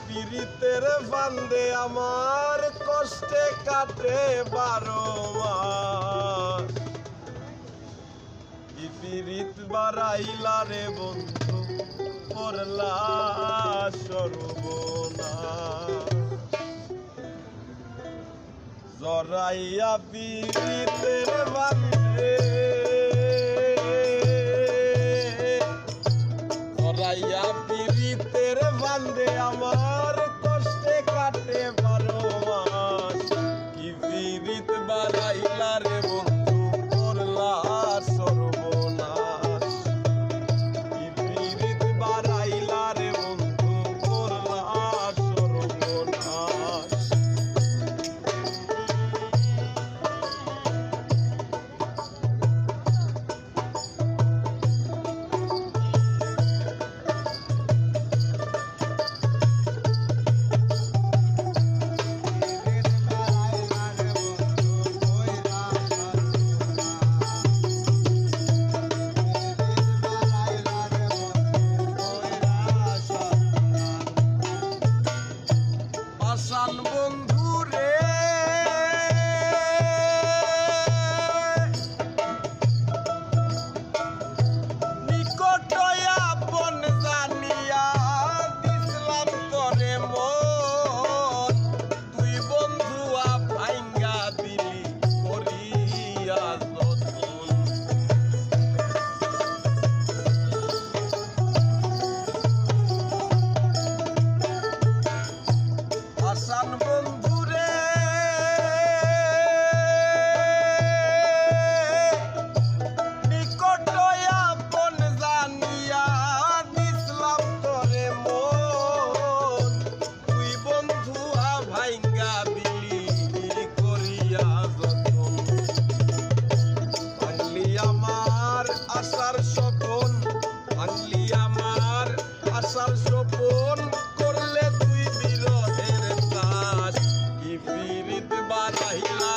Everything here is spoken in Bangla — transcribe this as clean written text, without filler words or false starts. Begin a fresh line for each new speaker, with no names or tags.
পীড়িতের ফান্দে আমার কষ্টে কাটে 12 মাস। কি পীড়িত বাড়াইলা রে বন্ধু করলা সর্বনাশ। জরাইয়া পীড়িতের ফান্দে জরাইয়া পীড়িতের ফান্দে আমার কষ্টে কাটে 12 মাস। কি পীড়িত বাড়াইলা রে বন্ধু করলা সর্বনাশ। কি পীড়িত বাড়াইলা রে বন্ধু করলা সর্বনাশ। বন্ধু রে নিকট আপন জানিয়া দিসলাম তোরে মন। তুই বন্ধু ভাঙ্গা দিলি করিয়া যতন। আসান বন্ধু রে নিকট আপন জানিয়া দিসলাম তোরে মন। তুই বন্ধু ভাঙ্গা দিলি করিয়া যতন। ভাঙলি আমার আশার স্বপন, ভাঙলি আমার আশার স্বপন, করলে তুই বিরহের দাস। কি পীড়িত বাড়াইলা